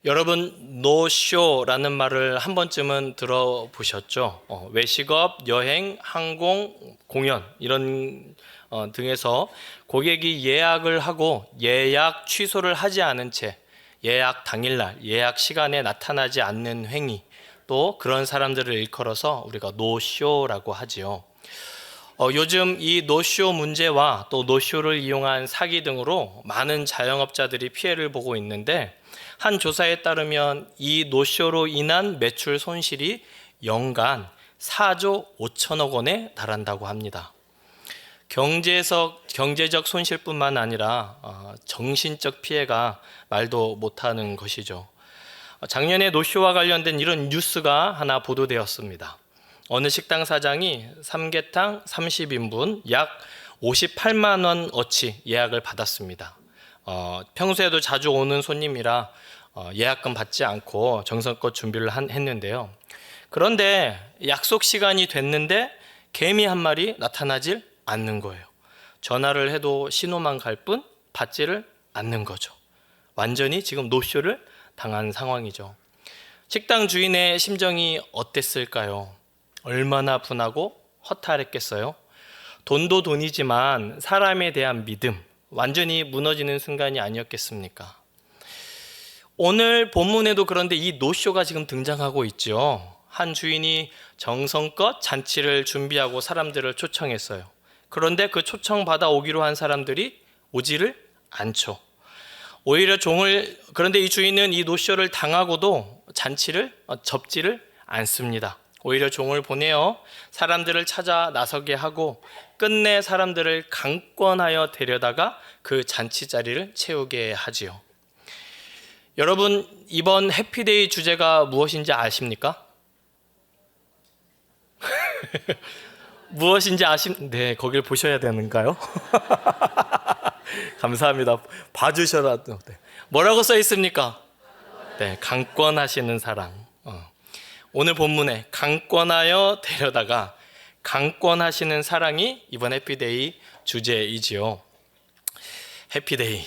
여러분, 노쇼라는 말을 한 번쯤은 들어보셨죠? 외식업, 여행, 항공, 공연 이런 등에서 고객이 예약을 하고 예약 취소를 하지 않은 채 예약 당일날, 예약 시간에 나타나지 않는 행위, 또 그런 사람들을 일컬어서 우리가 노쇼라고 하지요. 요즘 이 노쇼 문제와 또 노쇼를 이용한 사기 등으로 많은 자영업자들이 피해를 보고 있는데, 한 조사에 따르면 이 노쇼로 인한 매출 손실이 연간 4조 5천억 원에 달한다고 합니다. 경제적 손실뿐만 아니라 정신적 피해가 말도 못하는 것이죠. 작년에 노쇼와 관련된 이런 뉴스가 하나 보도되었습니다. 어느 식당 사장이 삼계탕 30인분 약 58만 원 어치 예약을 받았습니다. 평소에도 자주 오는 손님이라 예약금 받지 않고 정성껏 준비를 했는데요. 그런데 약속 시간이 됐는데 개미 한 마리 나타나질 않는 거예요. 전화를 해도 신호만 갈 뿐 받지를 않는 거죠. 완전히 지금 노쇼를 당한 상황이죠. 식당 주인의 심정이 어땠을까요? 얼마나 분하고 허탈했겠어요? 돈도 돈이지만 사람에 대한 믿음, 완전히 무너지는 순간이 아니었겠습니까? 오늘 본문에도 그런데 이 노쇼가 지금 등장하고 있죠. 한 주인이 정성껏 잔치를 준비하고 사람들을 초청했어요. 그런데 그 초청받아 오기로 한 사람들이 오지를 않죠. 오히려 그런데 이 주인은 이 노쇼를 당하고도 잔치를 접지를 않습니다. 오히려 종을 보내어 사람들을 찾아 나서게 하고 끝내 사람들을 강권하여 데려다가 그 잔치 자리를 채우게 하지요. 여러분, 이번 해피데이 주제가 무엇인지 아십니까? 무엇인지 네, 거길 보셔야 되는가요? 감사합니다. 봐주셔라. 네. 뭐라고 써 있습니까? 네, 강권하시는 사랑. 오늘 본문에 강권하여 데려다가 강권하시는 사랑이 이번 해피데이 주제이지요. 해피데이.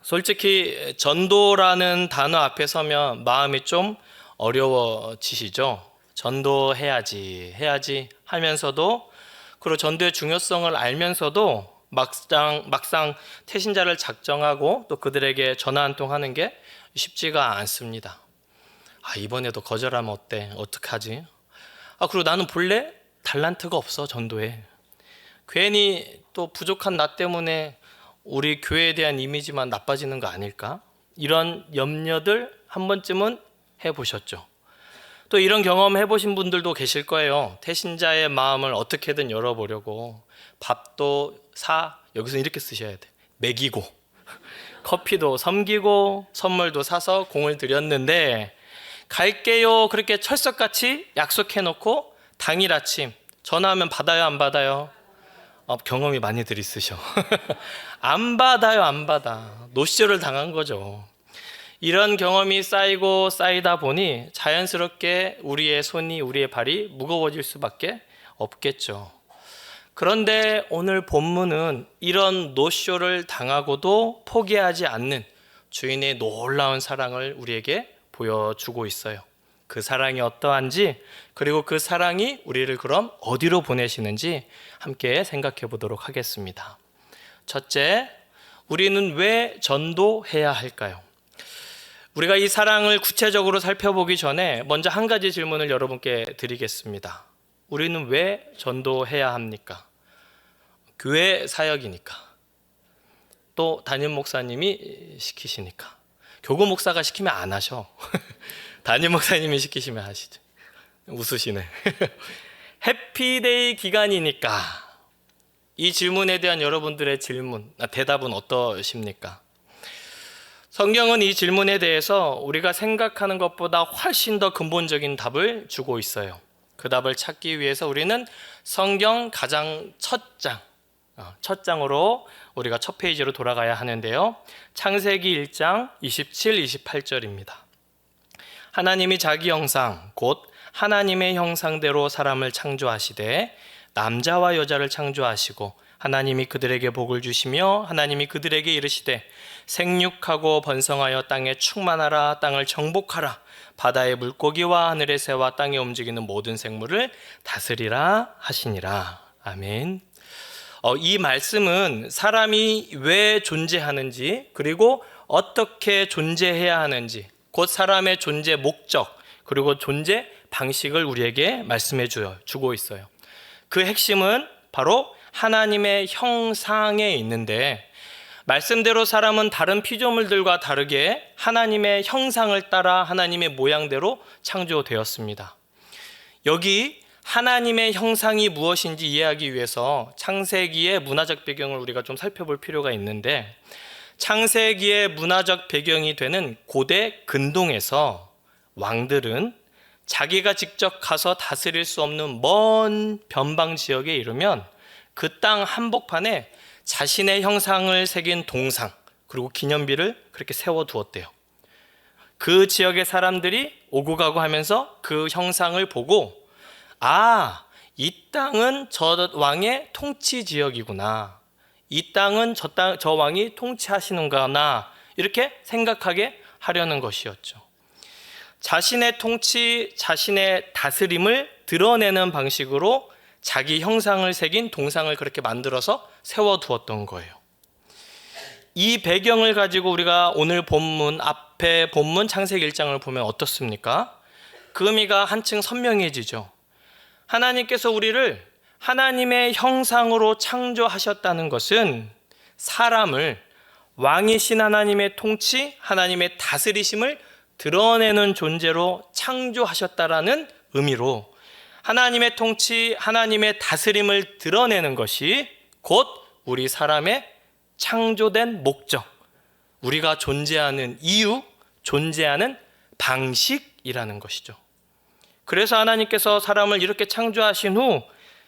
솔직히 전도라는 단어 앞에 서면 마음이 좀 어려워지시죠. 전도해야지 하면서도, 그리고 전도의 중요성을 알면서도 막상 태신자를 작정하고 또 그들에게 전화 한 통 하는 게 쉽지가 않습니다. 이번에도 거절하면 어떡하지? 그리고 나는 본래 달란트가 없어, 전도에. 괜히 또 부족한 나 때문에 우리 교회에 대한 이미지만 나빠지는 거 아닐까? 이런 염려들 한 번쯤은 해보셨죠? 또 이런 경험 해보신 분들도 계실 거예요. 태신자의 마음을 어떻게든 열어보려고 밥도 여기서 이렇게 쓰셔야 돼. 먹이고 커피도 섬기고 선물도 사서 공을 들였는데, 갈게요 그렇게 철석같이 약속해놓고 당일 아침 전화하면 받아요, 안 받아요? 경험이 많이들 있으셔. 안 받아. 노쇼를 당한 거죠. 이런 경험이 쌓이다 보니 자연스럽게 우리의 손이, 우리의 발이 무거워질 수밖에 없겠죠. 그런데 오늘 본문은 이런 노쇼를 당하고도 포기하지 않는 주인의 놀라운 사랑을 우리에게 보여주고 있어요. 그 사랑이 어떠한지, 그리고 그 사랑이 우리를 그럼 어디로 보내시는지 함께 생각해 보도록 하겠습니다. 첫째, 우리는 왜 전도해야 할까요? 우리가 이 사랑을 구체적으로 살펴보기 전에 먼저 한 가지 질문을 여러분께 드리겠습니다. 우리는 왜 전도해야 합니까? 교회 사역이니까, 또 담임 목사님이 시키시니까. 교구 목사가 시키면 안 하셔. 담임 목사님이 시키시면 하시죠. 웃으시네. 해피데이 기간이니까. 이 질문에 대한 여러분들의 대답은 어떠십니까? 성경은 이 질문에 대해서 우리가 생각하는 것보다 훨씬 더 근본적인 답을 주고 있어요. 그 답을 찾기 위해서 우리는 성경 가장 첫 장으로 우리가 첫 페이지로 돌아가야 하는데요. 창세기 1장 27, 28절입니다. 하나님이 자기 형상 곧 하나님의 형상대로 사람을 창조하시되 남자와 여자를 창조하시고 하나님이 그들에게 복을 주시며 하나님이 그들에게 이르시되 생육하고 번성하여 땅에 충만하라. 땅을 정복하라. 바다의 물고기와 하늘의 새와 땅에 움직이는 모든 생물을 다스리라 하시니라. 아멘. 이 말씀은 사람이 왜 존재하는지, 그리고 어떻게 존재해야 하는지, 곧 사람의 존재 목적, 그리고 존재 방식을 우리에게 말씀해 주고 있어요. 그 핵심은 바로 하나님의 형상에 있는데, 말씀대로 사람은 다른 피조물들과 다르게 하나님의 형상을 따라 하나님의 모양대로 창조되었습니다. 여기 하나님의 형상이 무엇인지 이해하기 위해서 창세기의 문화적 배경을 우리가 좀 살펴볼 필요가 있는데, 창세기의 문화적 배경이 되는 고대 근동에서 왕들은 자기가 직접 가서 다스릴 수 없는 먼 변방 지역에 이르면 그 땅 한복판에 자신의 형상을 새긴 동상, 그리고 기념비를 그렇게 세워두었대요. 그 지역의 사람들이 오고 가고 하면서 그 형상을 보고, 이 땅은 저 왕의 통치 지역이구나, 이 땅은 저 왕이 통치하시는구나, 이렇게 생각하게 하려는 것이었죠. 자신의 통치, 자신의 다스림을 드러내는 방식으로 자기 형상을 새긴 동상을 그렇게 만들어서 세워두었던 거예요. 이 배경을 가지고 우리가 오늘 본문, 앞에 본문 창세기 1장을 보면 어떻습니까? 그 의미가 한층 선명해지죠. 하나님께서 우리를 하나님의 형상으로 창조하셨다는 것은 사람을 왕이신 하나님의 통치, 하나님의 다스리심을 드러내는 존재로 창조하셨다라는 의미로, 하나님의 통치, 하나님의 다스림을 드러내는 것이 곧 우리 사람의 창조된 목적, 우리가 존재하는 이유, 존재하는 방식이라는 것이죠. 그래서 하나님께서 사람을 이렇게 창조하신 후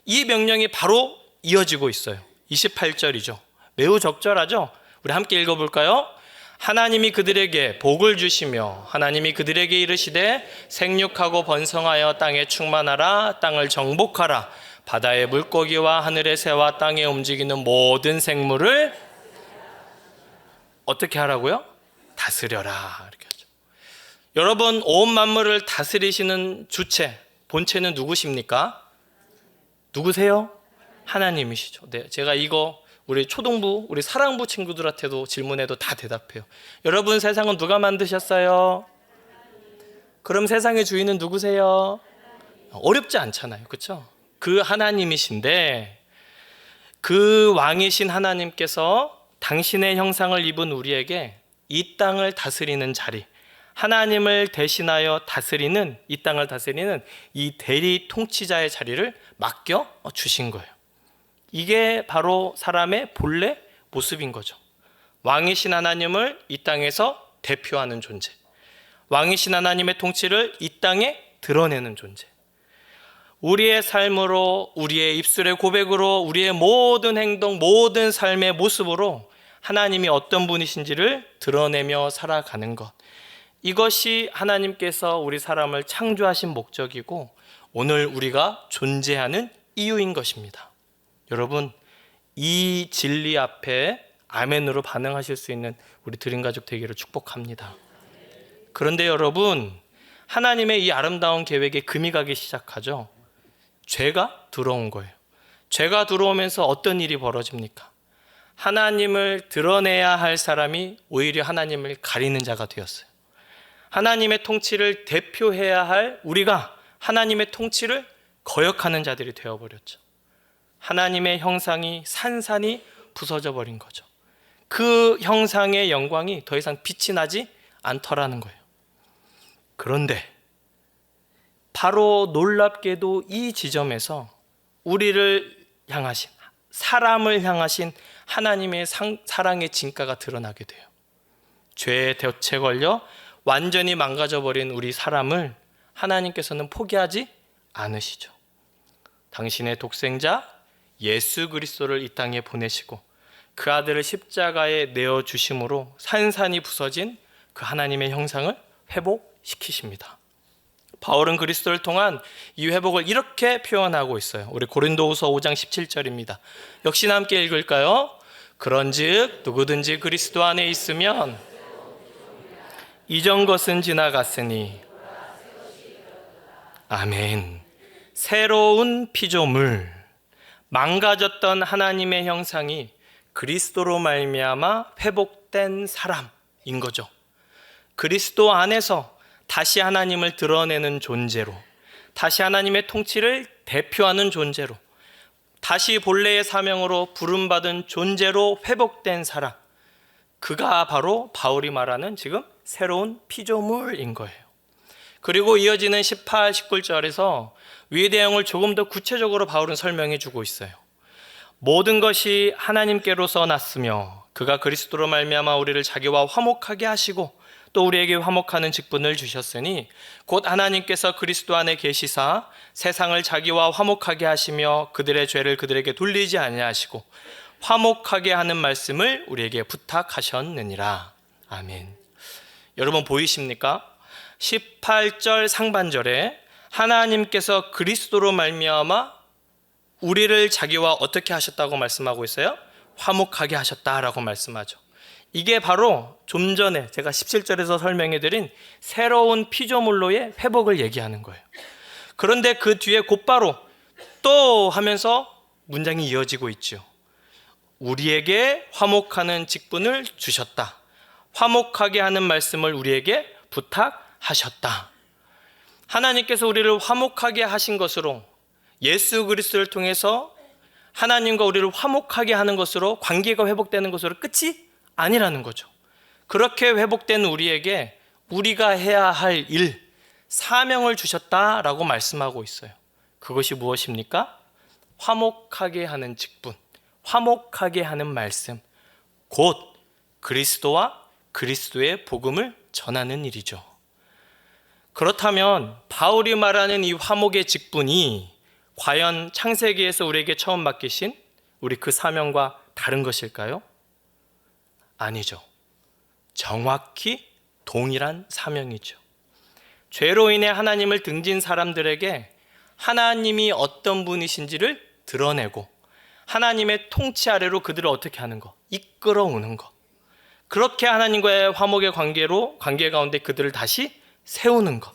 이 명령이 바로 이어지고 있어요. 28절이죠. 매우 적절하죠? 우리 함께 읽어볼까요? 하나님이 그들에게 복을 주시며 하나님이 그들에게 이르시되 생육하고 번성하여 땅에 충만하라. 땅을 정복하라. 바다의 물고기와 하늘의 새와 땅에 움직이는 모든 생물을 어떻게 하라고요? 다스려라. 이렇게 하죠. 여러분, 온 만물을 다스리시는 주체, 본체는 누구십니까? 누구세요? 하나님이시죠. 네, 제가 이거 우리 초등부, 우리 사랑부 친구들한테도 질문해도 다 대답해요. 여러분, 세상은 누가 만드셨어요? 그럼 세상의 주인은 누구세요? 어렵지 않잖아요. 그렇죠? 그 하나님이신데, 그 왕이신 하나님께서 당신의 형상을 입은 우리에게 이 땅을 다스리는 자리, 하나님을 대신하여 다스리는, 이 땅을 다스리는 이 대리 통치자의 자리를 맡겨 주신 거예요. 이게 바로 사람의 본래 모습인 거죠. 왕이신 하나님을 이 땅에서 대표하는 존재, 왕이신 하나님의 통치를 이 땅에 드러내는 존재, 우리의 삶으로, 우리의 입술의 고백으로, 우리의 모든 행동, 모든 삶의 모습으로 하나님이 어떤 분이신지를 드러내며 살아가는 것, 이것이 하나님께서 우리 사람을 창조하신 목적이고 오늘 우리가 존재하는 이유인 것입니다. 여러분, 이 진리 앞에 아멘으로 반응하실 수 있는 우리 드림가족 되기를 축복합니다. 그런데 여러분, 하나님의 이 아름다운 계획에 금이 가기 시작하죠. 죄가 들어온 거예요. 죄가 들어오면서 어떤 일이 벌어집니까? 하나님을 드러내야 할 사람이 오히려 하나님을 가리는 자가 되었어요. 하나님의 통치를 대표해야 할 우리가 하나님의 통치를 거역하는 자들이 되어버렸죠. 하나님의 형상이 산산이 부서져 버린 거죠. 그 형상의 영광이 더 이상 빛이 나지 않더라는 거예요. 그런데 바로 놀랍게도 이 지점에서 우리를 향하신, 사람을 향하신 하나님의 사랑의 진가가 드러나게 돼요. 죄에 덫에 걸려 완전히 망가져버린 우리 사람을 하나님께서는 포기하지 않으시죠. 당신의 독생자 예수 그리스도를 이 땅에 보내시고 그 아들을 십자가에 내어주심으로 산산이 부서진 그 하나님의 형상을 회복시키십니다. 바울은 그리스도를 통한 이 회복을 이렇게 표현하고 있어요. 우리 고린도후서 5장 17절입니다. 역시나 함께 읽을까요? 그런즉 누구든지 그리스도 안에 있으면 이전 것은 지나갔으니 아멘. 새로운 피조물, 망가졌던 하나님의 형상이 그리스도로 말미암아 회복된 사람인 거죠. 그리스도 안에서 다시 하나님을 드러내는 존재로, 다시 하나님의 통치를 대표하는 존재로, 다시 본래의 사명으로 부름받은 존재로 회복된 사람, 그가 바로 바울이 말하는 지금 새로운 피조물인 거예요. 그리고 이어지는 18, 19절에서 위의 내용을 조금 더 구체적으로 바울은 설명해 주고 있어요. 모든 것이 하나님께로서 났으며 그가 그리스도로 말미암아 우리를 자기와 화목하게 하시고 또 우리에게 화목하는 직분을 주셨으니 곧 하나님께서 그리스도 안에 계시사 세상을 자기와 화목하게 하시며 그들의 죄를 그들에게 돌리지 아니하시고 화목하게 하는 말씀을 우리에게 부탁하셨느니라. 아멘. 여러분 보이십니까? 18절 상반절에 하나님께서 그리스도로 말미암아 우리를 자기와 어떻게 하셨다고 말씀하고 있어요? 화목하게 하셨다라고 말씀하죠. 이게 바로 좀 전에 제가 17절에서 설명해드린 새로운 피조물로의 회복을 얘기하는 거예요. 그런데 그 뒤에 곧바로 또 하면서 문장이 이어지고 있죠. 우리에게 화목하는 직분을 주셨다. 화목하게 하는 말씀을 우리에게 부탁하셨다. 하나님께서 우리를 화목하게 하신 것으로, 예수 그리스도를 통해서 하나님과 우리를 화목하게 하는 것으로, 관계가 회복되는 것으로 끝이 아니라는 거죠. 그렇게 회복된 우리에게 우리가 해야 할 일, 사명을 주셨다라고 말씀하고 있어요. 그것이 무엇입니까? 화목하게 하는 직분, 화목하게 하는 말씀, 곧 그리스도와 그리스도의 복음을 전하는 일이죠. 그렇다면 바울이 말하는 이 화목의 직분이 과연 창세기에서 우리에게 처음 맡기신 우리 그 사명과 다른 것일까요? 아니죠. 정확히 동일한 사명이죠. 죄로 인해 하나님을 등진 사람들에게 하나님이 어떤 분이신지를 드러내고 하나님의 통치 아래로 그들을 어떻게 하는 것? 이끌어오는 것. 그렇게 하나님과의 화목의 관계 가운데 그들을 다시 세우는 것.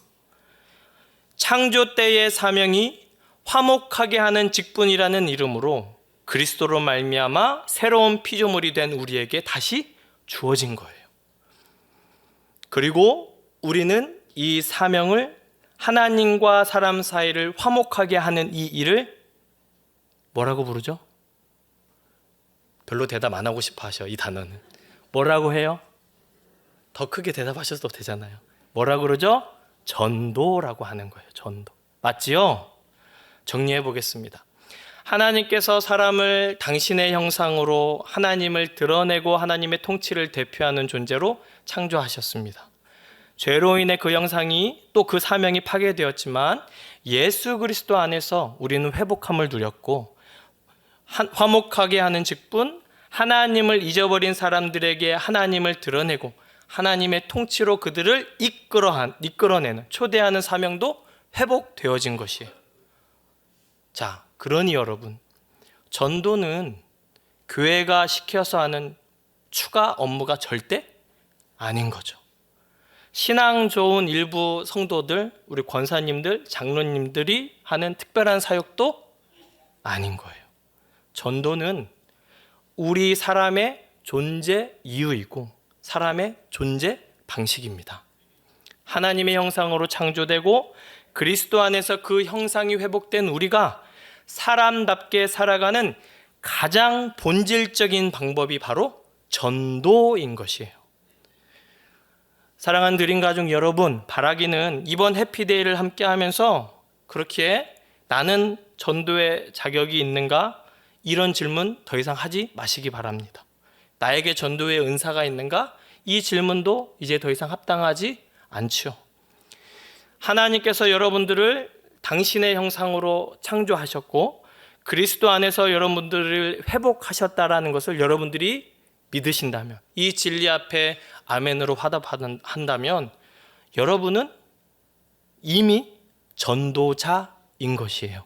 창조 때의 사명이 화목하게 하는 직분이라는 이름으로 그리스도로 말미암아 새로운 피조물이 된 우리에게 다시 주어진 거예요. 그리고 우리는 이 사명을, 하나님과 사람 사이를 화목하게 하는 이 일을 뭐라고 부르죠? 별로 대답 안 하고 싶어 하셔. 이 단어는 뭐라고 해요? 더 크게 대답하셔도 되잖아요. 뭐라고 그러죠? 전도라고 하는 거예요. 전도. 맞지요? 정리해 보겠습니다. 하나님께서 사람을 당신의 형상으로 하나님을 드러내고 하나님의 통치를 대표하는 존재로 창조하셨습니다. 죄로 인해 그 형상이, 또 그 사명이 파괴되었지만 예수 그리스도 안에서 우리는 회복함을 누렸고, 화목하게 하는 직분, 하나님을 잊어버린 사람들에게 하나님을 드러내고 하나님의 통치로 그들을 이끌어내는, 초대하는 사명도 회복되어진 것이에요. 자, 그러니 여러분, 전도는 교회가 시켜서 하는 추가 업무가 절대 아닌 거죠. 신앙 좋은 일부 성도들, 우리 권사님들, 장로님들이 하는 특별한 사역도 아닌 거예요. 전도는 우리 사람의 존재 이유이고 사람의 존재 방식입니다. 하나님의 형상으로 창조되고 그리스도 안에서 그 형상이 회복된 우리가 사람답게 살아가는 가장 본질적인 방법이 바로 전도인 것이에요. 사랑하는 드림가족 여러분, 바라기는 이번 해피데이를 함께 하면서 그렇게 나는 전도의 자격이 있는가? 이런 질문 더 이상 하지 마시기 바랍니다. 나에게 전도의 은사가 있는가? 이 질문도 이제 더 이상 합당하지 않죠. 하나님께서 여러분들을 당신의 형상으로 창조하셨고 그리스도 안에서 여러분들을 회복하셨다라는 것을 여러분들이 믿으신다면, 이 진리 앞에 아멘으로 화답한다면 여러분은 이미 전도자인 것이에요.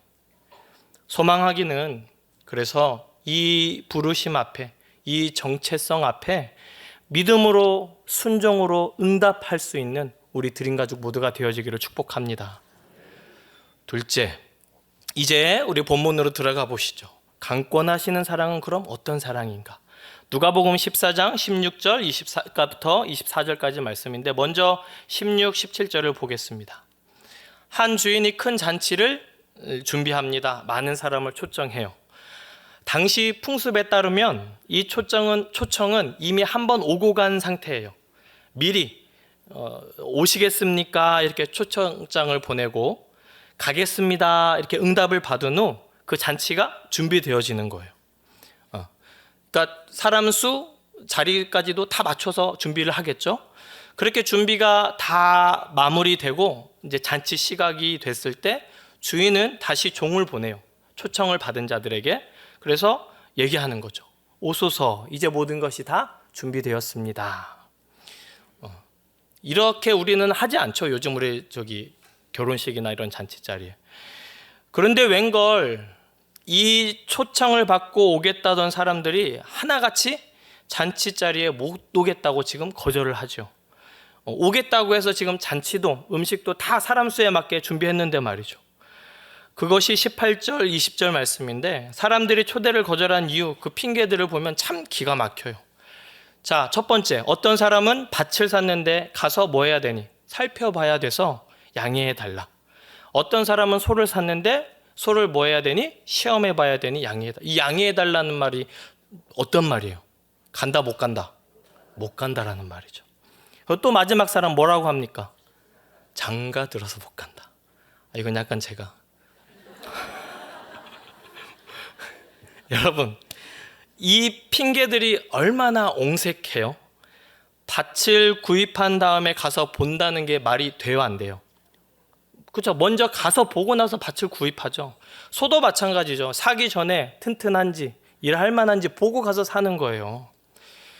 소망하기는 그래서 이 부르심 앞에, 이 정체성 앞에 믿음으로 순종으로 응답할 수 있는 우리 드림 가족 모두가 되어지기를 축복합니다. 둘째, 이제 우리 본문으로 들어가 보시죠. 강권하시는 사랑은 그럼 어떤 사랑인가? 누가복음 14장 16절 24부터 24절까지 말씀인데 먼저 16, 17절을 보겠습니다. 한 주인이 큰 잔치를 준비합니다. 많은 사람을 초청해요. 당시 풍습에 따르면 이 초청은 이미 한 번 오고 간 상태예요. 미리 오시겠습니까? 이렇게 초청장을 보내고 가겠습니다. 이렇게 응답을 받은 후 그 잔치가 준비되어지는 거예요. 그러니까 사람 수, 자리까지도 다 맞춰서 준비를 하겠죠. 그렇게 준비가 다 마무리되고 이제 잔치 시각이 됐을 때 주인은 다시 종을 보내요. 초청을 받은 자들에게. 그래서 얘기하는 거죠. 오소서, 이제 모든 것이 다 준비되었습니다. 이렇게 우리는 하지 않죠. 요즘 우리 결혼식이나 이런 잔치 자리에. 그런데 웬걸 이 초청을 받고 오겠다던 사람들이 하나같이 잔치 자리에 못 오겠다고 지금 거절을 하죠. 오겠다고 해서 지금 잔치도 음식도 다 사람 수에 맞게 준비했는데 말이죠. 그것이 18절 20절 말씀인데 사람들이 초대를 거절한 이유, 그 핑계들을 보면 참 기가 막혀요. 자, 첫 번째, 어떤 사람은 밭을 샀는데 가서 뭐 해야 되니? 살펴봐야 돼서 양해해 달라. 어떤 사람은 소를 샀는데 소를 뭐 해야 되니? 시험해 봐야 되니? 양해해 달라. 이 양해해 달라는 말이 어떤 말이에요? 간다 못 간다? 못 간다라는 말이죠. 또 마지막 사람 뭐라고 합니까? 장가 들어서 못 간다. 이건 약간 제가 여러분, 이 핑계들이 얼마나 옹색해요. 밭을 구입한 다음에 가서 본다는 게 말이 돼요, 안 돼요? 그렇죠. 먼저 가서 보고 나서 밭을 구입하죠. 소도 마찬가지죠. 사기 전에 튼튼한지 일할 만한지 보고 가서 사는 거예요.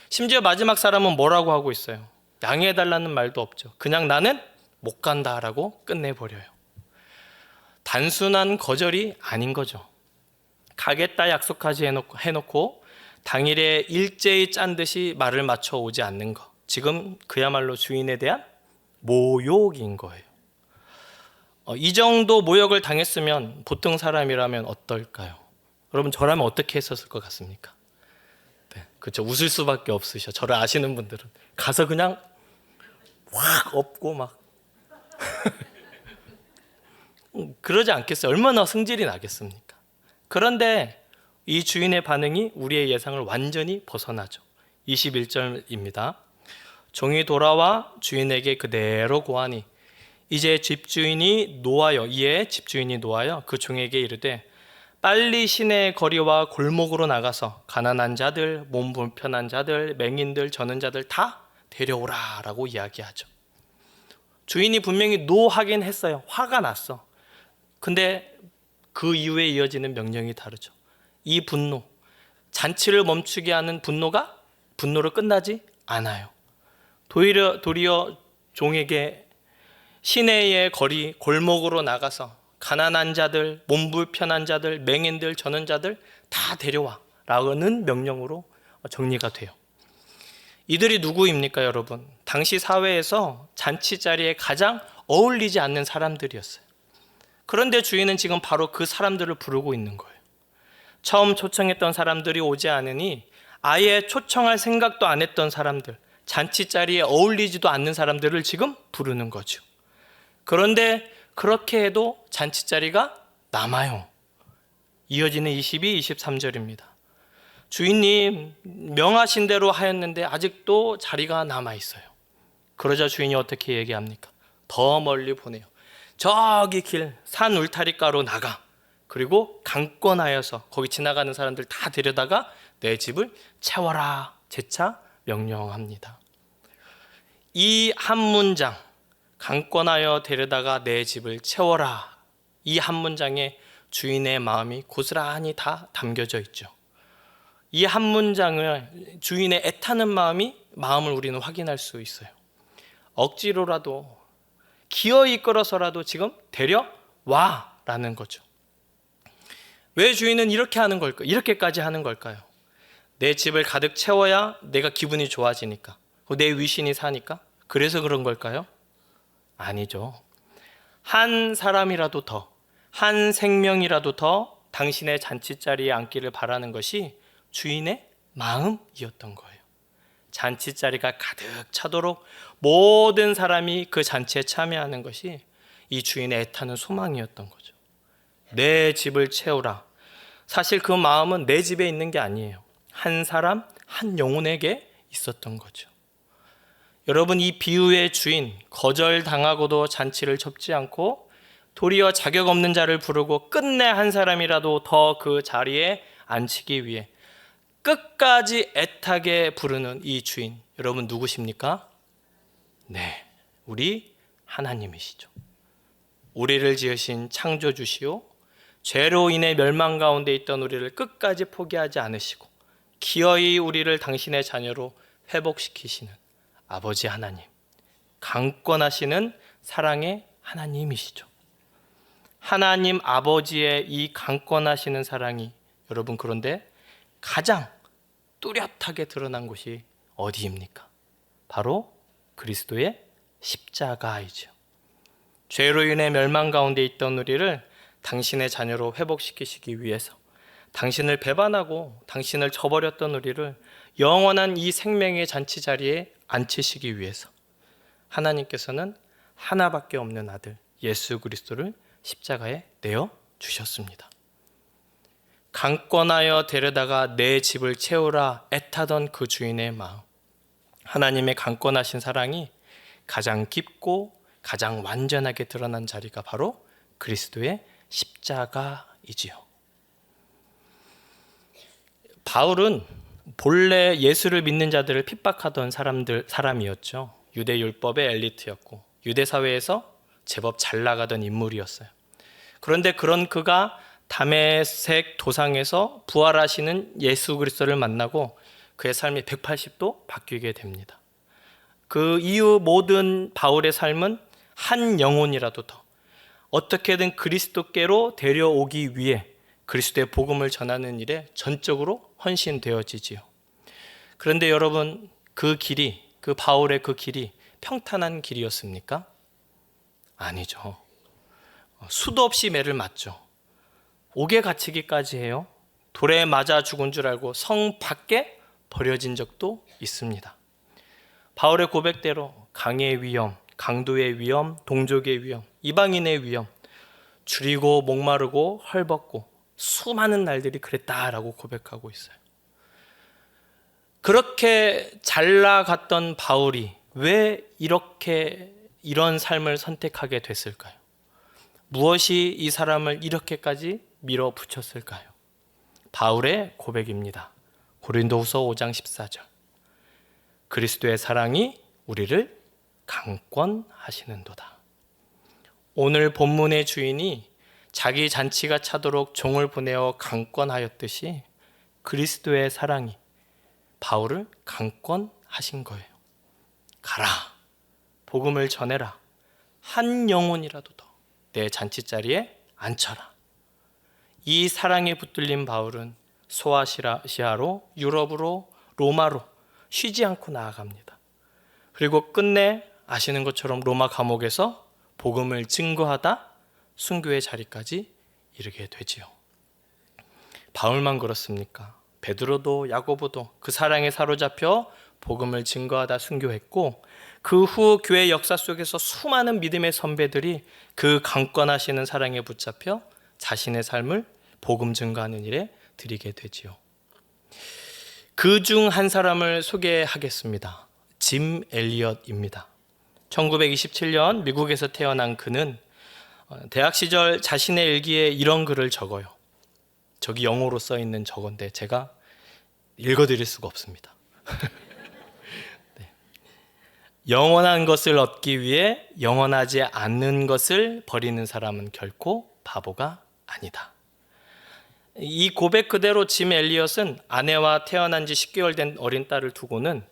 심지어 마지막 사람은 뭐라고 하고 있어요? 양해해달라는 말도 없죠. 그냥 나는 못 간다라고 끝내버려요. 단순한 거절이 아닌 거죠. 가겠다 약속하지 해놓고 당일에 일제히 짠 듯이 말을 맞춰 오지 않는 거. 지금 그야말로 주인에 대한 모욕인 거예요. 이 정도 모욕을 당했으면 보통 사람이라면 어떨까요? 여러분, 저라면 어떻게 했었을 것 같습니까? 네, 그렇죠. 웃을 수밖에 없으셔. 저를 아시는 분들은 가서 그냥 확 엎고 막 그러지 않겠어요? 얼마나 승질이 나겠습니까? 그런데 이 주인의 반응이 우리의 예상을 완전히 벗어나죠. 21절입니다. 종이 돌아와 주인에게 그대로 고하니 이에 집주인이 노하여 그 종에게 이르되 빨리 시내의 거리와 골목으로 나가서 가난한 자들, 몸 불편한 자들, 맹인들, 저는 자들 다 데려오라 라고 이야기하죠. 주인이 분명히 노하긴 했어요. 화가 났어. 근데 그 이후에 이어지는 명령이 다르죠. 이 분노, 잔치를 멈추게 하는 분노가 분노로 끝나지 않아요. 도리어 종에게 시내의 거리, 골목으로 나가서 가난한 자들, 몸 불편한 자들, 맹인들, 저는 자들 다 데려와 라는 명령으로 정리가 돼요. 이들이 누구입니까, 여러분? 당시 사회에서 잔치 자리에 가장 어울리지 않는 사람들이었어요. 그런데 주인은 지금 바로 그 사람들을 부르고 있는 거예요. 처음 초청했던 사람들이 오지 않으니 아예 초청할 생각도 안 했던 사람들, 잔치 자리에 어울리지도 않는 사람들을 지금 부르는 거죠. 그런데 그렇게 해도 잔치 자리가 남아요. 이어지는 22, 23절입니다. 주인님, 명하신 대로 하였는데 아직도 자리가 남아 있어요. 그러자 주인이 어떻게 얘기합니까? 더 멀리 보내요. 저기 산 울타리가로 나가. 그리고 강권하여서 거기 지나가는 사람들 다 데려다가 내 집을 채워라. 재차 명령합니다. 이 한 문장, 강권하여 데려다가 내 집을 채워라. 이 한 문장에 주인의 마음이 고스란히 다 담겨져 있죠. 이 한 문장을 주인의 애타는 마음을 우리는 확인할 수 있어요. 억지로라도 기어이 끌어서라도 지금 데려 와! 라는 거죠. 왜 주인은 이렇게 하는 걸까? 이렇게까지 하는 걸까요? 내 집을 가득 채워야 내가 기분이 좋아지니까, 내 위신이 사니까? 그래서 그런 걸까요? 아니죠. 한 사람이라도 더, 한 생명이라도 더 당신의 잔치자리에 앉기를 바라는 것이 주인의 마음이었던 거예요. 잔치자리가 가득 차도록 모든 사람이 그 잔치에 참여하는 것이 이 주인의 애타는 소망이었던 거죠. 내 집을 채우라. 사실 그 마음은 내 집에 있는 게 아니에요. 한 사람, 한 영혼에게 있었던 거죠. 여러분, 이 비유의 주인, 거절당하고도 잔치를 접지 않고 도리어 자격 없는 자를 부르고 끝내 한 사람이라도 더 그 자리에 앉히기 위해 끝까지 애타게 부르는 이 주인, 여러분 누구십니까? 네, 우리 하나님이시죠. 우리를 지으신 창조주시오, 죄로 인해 멸망 가운데 있던 우리를 끝까지 포기하지 않으시고 기어이 우리를 당신의 자녀로 회복시키시는 아버지 하나님, 강권하시는 사랑의 하나님이시죠. 하나님 아버지의 이 강권하시는 사랑이 여러분, 그런데 가장 뚜렷하게 드러난 곳이 어디입니까? 바로 그리스도의 십자가이죠. 죄로 인해 멸망 가운데 있던 우리를 당신의 자녀로 회복시키시기 위해서, 당신을 배반하고 당신을 저버렸던 우리를 영원한 이 생명의 잔치 자리에 앉히시기 위해서 하나님께서는 하나밖에 없는 아들 예수 그리스도를 십자가에 내어 주셨습니다. 강권하여 데려다가 내 집을 채우라 애타던 그 주인의 마음, 하나님의 강권하신 사랑이 가장 깊고 가장 완전하게 드러난 자리가 바로 그리스도의 십자가이지요. 바울은 본래 예수를 믿는 자들을 핍박하던 사람이었죠. 유대 율법의 엘리트였고 유대 사회에서 제법 잘 나가던 인물이었어요. 그런데 그런 그가 다메섹 도상에서 부활하시는 예수 그리스도를 만나고 그의 삶이 180도 바뀌게 됩니다. 그 이후 모든 바울의 삶은 한 영혼이라도 더 어떻게든 그리스도께로 데려오기 위해 그리스도의 복음을 전하는 일에 전적으로 헌신되어지지요. 그런데 여러분, 그 길이, 그 바울의 그 길이 평탄한 길이었습니까? 아니죠. 수도 없이 매를 맞죠. 옥에 갇히기까지 해요. 돌에 맞아 죽은 줄 알고 성 밖에 버려진 적도 있습니다. 바울의 고백대로 강의 위험, 강도의 위험, 동족의 위험, 이방인의 위험, 줄이고 목마르고 헐벗고 수많은 날들이 그랬다라고 고백하고 있어요. 그렇게 잘 나갔던 바울이 왜 이런 삶을 선택하게 됐을까요? 무엇이 이 사람을 이렇게까지 밀어붙였을까요? 바울의 고백입니다. 고린도후서 5장 14절. 그리스도의 사랑이 우리를 강권하시는도다. 오늘 본문의 주인이 자기 잔치가 차도록 종을 보내어 강권하였듯이 그리스도의 사랑이 바울을 강권하신 거예요. 가라, 복음을 전해라, 한 영혼이라도 더 내 잔치자리에 앉혀라. 이 사랑에 붙들린 바울은 소아시아로, 유럽으로, 로마로 쉬지 않고 나아갑니다. 그리고 끝내 아시는 것처럼 로마 감옥에서 복음을 증거하다 순교의 자리까지 이르게 되지요. 바울만 그렇습니까? 베드로도 야고보도 그 사랑에 사로잡혀 복음을 증거하다 순교했고, 그 후 교회 역사 속에서 수많은 믿음의 선배들이 그 강권하시는 사랑에 붙잡혀 자신의 삶을 복음 증거하는 일에 드리게 되지요. 그 중 한 사람을 소개하겠습니다. 짐 엘리엇입니다. 1927년 미국에서 태어난 그는 대학 시절 자신의 일기에 이런 글을 적어요. 저기 영어로 써 있는 저건데 제가 읽어드릴 수가 없습니다. 네. 영원한 것을 얻기 위해 영원하지 않는 것을 버리는 사람은 결코 바보가 아니다. 이 고백 그대로 짐 엘리엇은 아내와 태어난 지 10개월 된 어린 딸을 두고는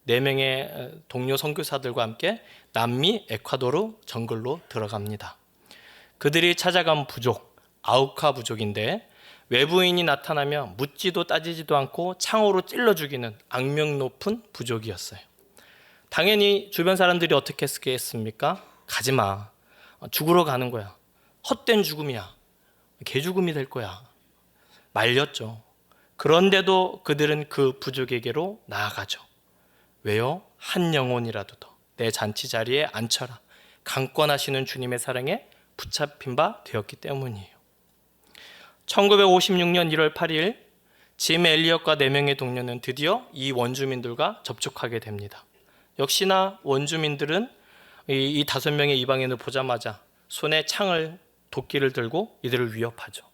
4명의 동료 선교사들과 함께 남미 에콰도르 정글로 들어갑니다. 그들이 찾아간 부족, 아우카 부족인데 외부인이 나타나면 묻지도 따지지도 않고 창으로 찔러 죽이는 악명 높은 부족이었어요. 당연히 주변 사람들이 어떻게 했겠습니까? 가지마. 죽으러 가는 거야. 헛된 죽음이야. 개죽음이 될 거야. 말렸죠. 그런데도 그들은 그 부족에게로 나아가죠. 왜요? 한 영혼이라도 더 내 잔치 자리에 앉혀라. 강권하시는 주님의 사랑에 붙잡힌 바 되었기 때문이에요. 1956년 1월 8일 짐 엘리엇과 4명의 동료는 드디어 이 원주민들과 접촉하게 됩니다. 역시나 원주민들은 이 5명의 이방인을 보자마자 손에 창을 도끼를 들고 이들을 위협하죠.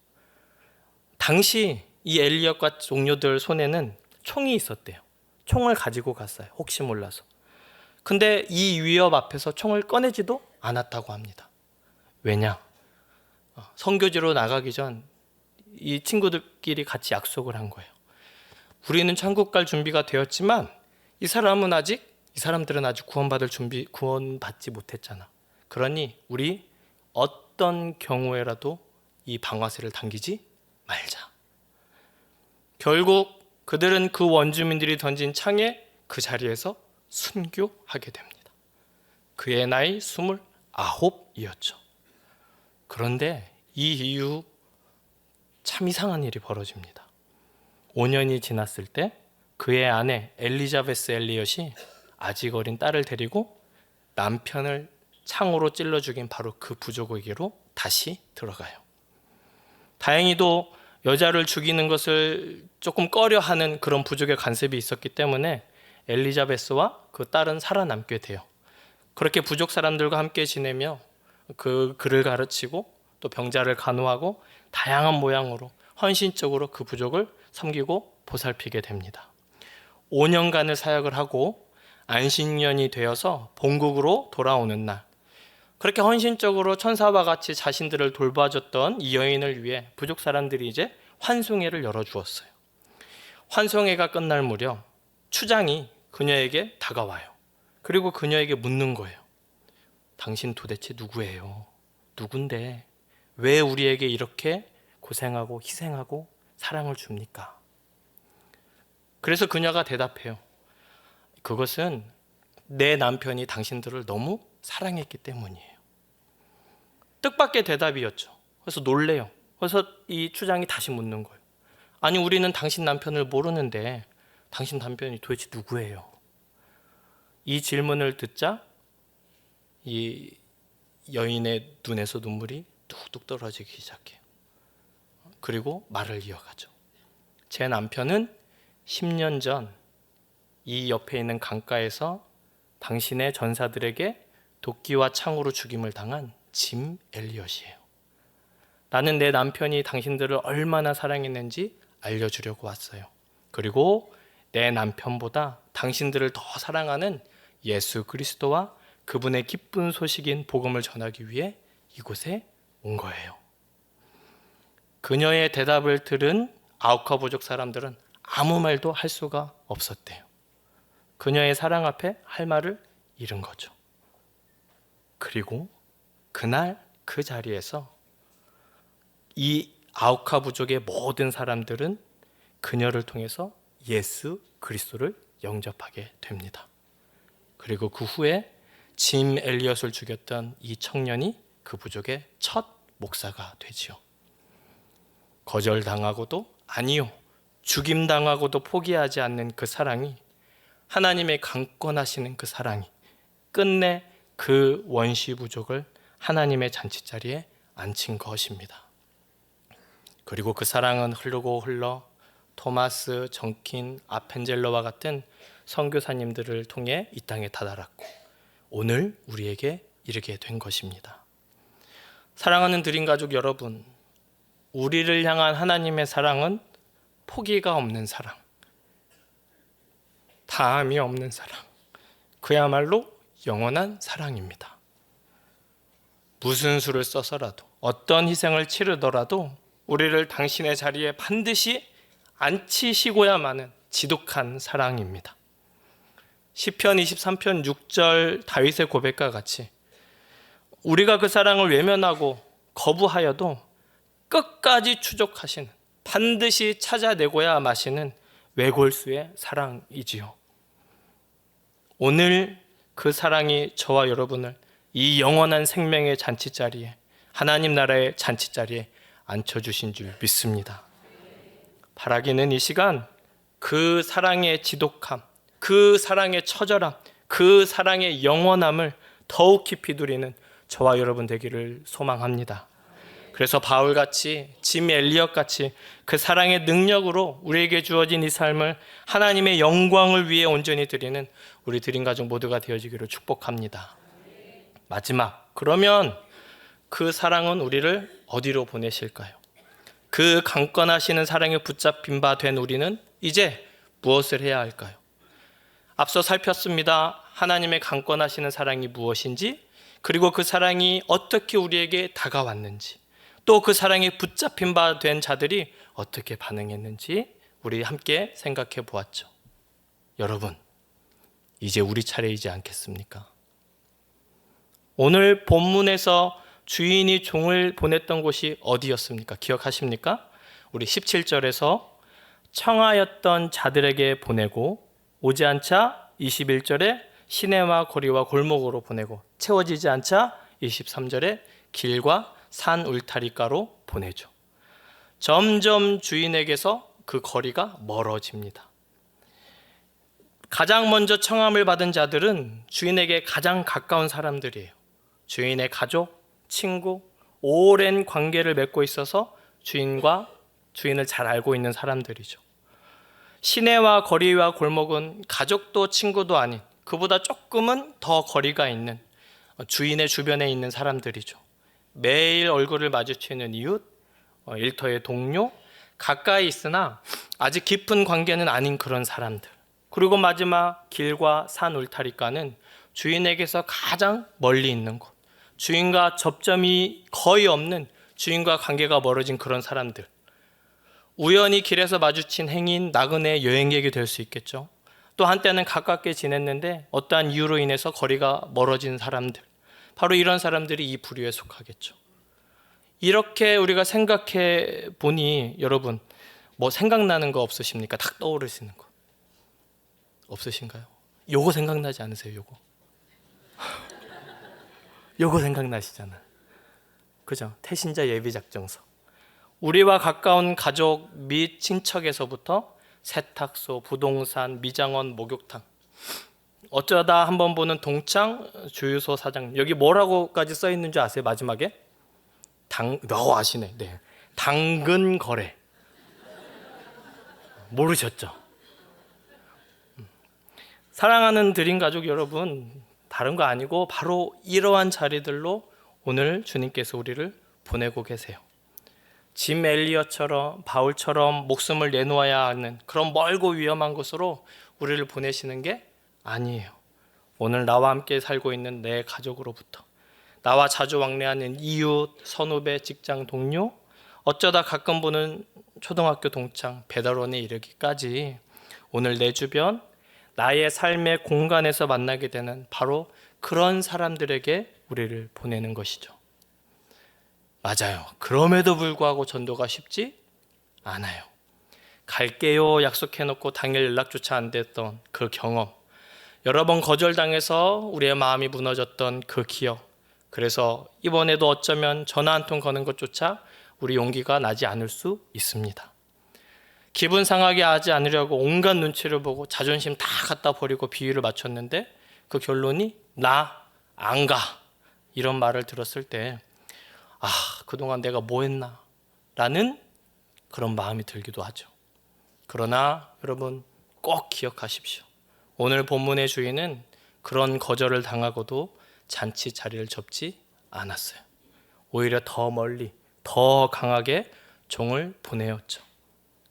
당시 이 엘리엇과 동료들 손에는 총이 있었대요. 총을 가지고 갔어요. 혹시 몰라서. 근데 이 위협 앞에서 총을 꺼내지도 않았다고 합니다. 왜냐? 선교지로 나가기 전 이 친구들끼리 같이 약속을 한 거예요. 우리는 천국 갈 준비가 되었지만 이 사람들은 아직 구원받지 못했잖아. 그러니 우리 어떤 경우에라도 이 방아쇠를 당기지 말자. 결국 그들은 그 원주민들이 던진 창에 그 자리에서 순교하게 됩니다. 그의 나이 29이었죠. 그런데 이 이후 참 이상한 일이 벌어집니다. 5년이 지났을 때 그의 아내 엘리자베스 엘리엇이 아직 어린 딸을 데리고 남편을 창으로 찔러 죽인 바로 그 부족에게로 다시 들어가요. 다행히도 여자를 죽이는 것을 조금 꺼려하는 그런 부족의 간섭이 있었기 때문에 엘리자베스와 그 딸은 살아남게 돼요. 그렇게 부족 사람들과 함께 지내며 그 글을 가르치고 또 병자를 간호하고 다양한 모양으로 헌신적으로 그 부족을 섬기고 보살피게 됩니다. 5년간을 사역을 하고 안식년이 되어서 본국으로 돌아오는 날, 그렇게 헌신적으로 천사와 같이 자신들을 돌봐줬던 이 여인을 위해 부족 사람들이 이제 환송회를 열어주었어요. 환송회가 끝날 무렵 추장이 그녀에게 다가와요. 그리고 그녀에게 묻는 거예요. 당신 도대체 누구예요? 누군데 왜 우리에게 이렇게 고생하고 희생하고 사랑을 줍니까? 그래서 그녀가 대답해요. 그것은 내 남편이 당신들을 너무 사랑했기 때문이에요. 뜻밖의 대답이었죠. 그래서 놀래요. 그래서 이 추장이 다시 묻는 거예요. 아니, 우리는 당신 남편을 모르는데 당신 남편이 도대체 누구예요? 이 질문을 듣자 이 여인의 눈에서 눈물이 뚝뚝 떨어지기 시작해요. 그리고 말을 이어가죠. 제 남편은 10년 전 이 옆에 있는 강가에서 당신의 전사들에게 도끼와 창으로 죽임을 당한 짐 엘리엇이에요. 나는 내 남편이 당신들을 얼마나 사랑했는지 알려주려고 왔어요. 그리고 내 남편보다 당신들을 더 사랑하는 예수 그리스도와 그분의 기쁜 소식인 복음을 전하기 위해 이곳에 온 거예요. 그녀의 대답을 들은 아우카 부족 사람들은 아무 말도 할 수가 없었대요. 그녀의 사랑 앞에 할 말을 잃은 거죠. 그리고 그날 그 자리에서 이 아우카 부족의 모든 사람들은 그녀를 통해서 예수 그리스도를 영접하게 됩니다. 그리고 그 후에 짐 엘리엇을 죽였던 이 청년이 그 부족의 첫 목사가 되지요. 거절당하고도 아니요, 죽임당하고도 포기하지 않는 그 사랑이, 하나님의 강권하시는 그 사랑이 끝내 그 원시 부족을 하나님의 잔치자리에 앉힌 것입니다. 그리고 그 사랑은 흐르고 흘러 토마스, 정킨, 아펜젤러와 같은 선교사님들을 통해 이 땅에 다다랐고 오늘 우리에게 이르게 된 것입니다. 사랑하는 드림 가족 여러분, 우리를 향한 하나님의 사랑은 포기가 없는 사랑, 다함이 없는 사랑, 그야말로 영원한 사랑입니다. 무슨 수를 써서라도 어떤 희생을 치르더라도 우리를 당신의 자리에 반드시 앉히시고야만은 지독한 사랑입니다. 시편 23편 6절 다윗의 고백과 같이 우리가 그 사랑을 외면하고 거부하여도 끝까지 추적하시는, 반드시 찾아내고야 마시는 외골수의 사랑이지요. 오늘 그 사랑이 저와 여러분을 이 영원한 생명의 잔치자리에, 하나님 나라의 잔치자리에 앉혀주신 줄 믿습니다. 바라기는 이 시간 그 사랑의 지독함, 그 사랑의 처절함, 그 사랑의 영원함을 더욱 깊이 누리는 저와 여러분 되기를 소망합니다. 그래서 바울같이, 짐 엘리엇같이 그 사랑의 능력으로 우리에게 주어진 이 삶을 하나님의 영광을 위해 온전히 드리는 우리 드림 가족 모두가 되어지기를 축복합니다. 마지막, 그러면 그 사랑은 우리를 어디로 보내실까요? 그 강권하시는 사랑에 붙잡힌 바 된 우리는 이제 무엇을 해야 할까요? 앞서 살폈습니다. 하나님의 강권하시는 사랑이 무엇인지, 그리고 그 사랑이 어떻게 우리에게 다가왔는지, 또 그 사랑에 붙잡힌 바 된 자들이 어떻게 반응했는지 우리 함께 생각해 보았죠. 여러분, 이제 우리 차례이지 않겠습니까? 오늘 본문에서 주인이 종을 보냈던 곳이 어디였습니까? 기억하십니까? 우리 17절에서 청하였던 자들에게 보내고 오지 않자 21절에 시내와 거리와 골목으로 보내고 채워지지 않자 23절에 길과 산 울타리가로 보내죠. 점점 주인에게서 그 거리가 멀어집니다. 가장 먼저 청함을 받은 자들은 주인에게 가장 가까운 사람들이에요. 주인의 가족, 친구, 오랜 관계를 맺고 있어서 주인을 잘 알고 있는 사람들이죠. 시내와 거리와 골목은 가족도 친구도 아닌, 그보다 조금은 더 거리가 있는 주인의 주변에 있는 사람들이죠. 매일 얼굴을 마주치는 이웃, 일터의 동료, 가까이 있으나 아직 깊은 관계는 아닌 그런 사람들. 그리고 마지막 길과 산 울타리가는 주인에게서 가장 멀리 있는 곳, 주인과 접점이 거의 없는, 주인과 관계가 멀어진 그런 사람들. 우연히 길에서 마주친 행인, 나그네 여행객이 될 수 있겠죠. 또 한때는 가깝게 지냈는데 어떠한 이유로 인해서 거리가 멀어진 사람들, 바로 이런 사람들이 이 부류에 속하겠죠. 이렇게 우리가 생각해 보니 여러분, 뭐 생각나는 거 없으십니까? 딱 떠오르시는 거 없으신가요? 요거 생각나지 않으세요? 요거 생각나시잖아. 그죠? 태신자 예비작정서. 우리와 가까운 가족 및 친척에서부터 세탁소, 부동산, 미장원, 목욕탕, 어쩌다 한번 보는 동창, 주유소 사장님, 여기 뭐라고까지 써 있는 줄 아세요? 마지막에? 아시네. 네. 당근 거래. 모르셨죠? 사랑하는 드림 가족 여러분, 다른 거 아니고 바로 이러한 자리들로 오늘 주님께서 우리를 보내고 계세요. 짐 엘리엇처럼, 바울처럼 목숨을 내놓아야 하는 그런 멀고 위험한 곳으로 우리를 보내시는 게 아니에요. 오늘 나와 함께 살고 있는 내 가족으로부터, 나와 자주 왕래하는 이웃, 선후배, 직장 동료, 어쩌다 가끔 보는 초등학교 동창, 배달원에 이르기까지 오늘 내 주변, 나의 삶의 공간에서 만나게 되는 바로 그런 사람들에게 우리를 보내는 것이죠. 맞아요. 그럼에도 불구하고 전도가 쉽지 않아요. 갈게요 약속해놓고 당일 연락조차 안 됐던 그 경험, 여러 번 거절당해서 우리의 마음이 무너졌던 그 기억, 그래서 이번에도 어쩌면 전화 한 통 거는 것조차 우리 용기가 나지 않을 수 있습니다. 기분 상하게 하지 않으려고 온갖 눈치를 보고 자존심 다 갖다 버리고 비위를 맞췄는데 그 결론이 나 안 가, 이런 말을 들었을 때 그동안 내가 뭐 했나 라는 그런 마음이 들기도 하죠. 그러나 여러분 꼭 기억하십시오. 오늘 본문의 주인은 그런 거절을 당하고도 잔치 자리를 접지 않았어요. 오히려 더 멀리, 더 강하게 종을 보내었죠.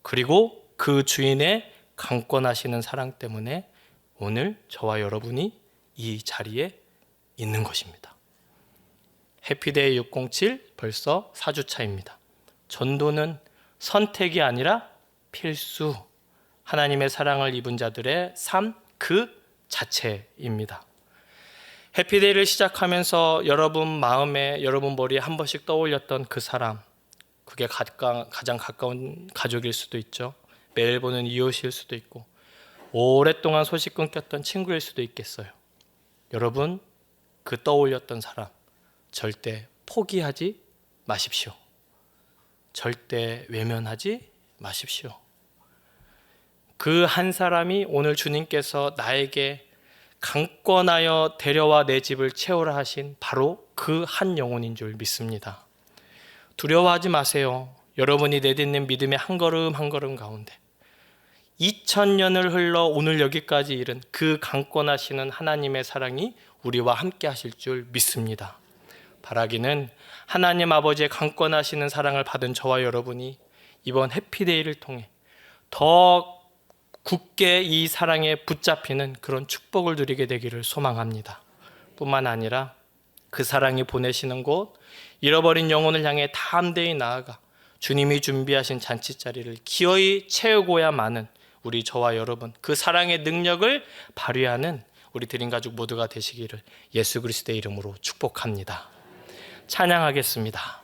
그리고 그 주인의 강권하시는 사랑 때문에 오늘 저와 여러분이 이 자리에 있는 것입니다. 해피데이 607 벌써 4주차입니다. 전도는 선택이 아니라 필수, 하나님의 사랑을 입은 자들의 삶 그 자체입니다. 해피데이를 시작하면서 여러분 마음에, 여러분 머리에 한 번씩 떠올렸던 그 사람, 그게 가장 가까운 가족일 수도 있죠. 매일 보는 이웃일 수도 있고, 오랫동안 소식 끊겼던 친구일 수도 있겠어요. 여러분, 그 떠올렸던 사람 절대 포기하지 마십시오. 절대 외면하지 마십시오. 그 한 사람이 오늘 주님께서 나에게 강권하여 데려와 내 집을 채우라 하신 바로 그 한 영혼인 줄 믿습니다. 두려워하지 마세요. 여러분이 내딛는 믿음의 한 걸음 한 걸음 가운데 2000년을 흘러 오늘 여기까지 이른 그 강권하시는 하나님의 사랑이 우리와 함께 하실 줄 믿습니다. 바라기는 하나님 아버지의 강권하시는 사랑을 받은 저와 여러분이 이번 해피데이를 통해 더 굳게 이 사랑에 붙잡히는 그런 축복을 누리게 되기를 소망합니다. 뿐만 아니라 그 사랑이 보내시는 곳, 잃어버린 영혼을 향해 담대히 나아가 주님이 준비하신 잔치자리를 기어이 채우고야마는 우리 저와 여러분, 그 사랑의 능력을 발휘하는 우리 드림 가족 모두가 되시기를 예수 그리스도의 이름으로 축복합니다. 찬양하겠습니다.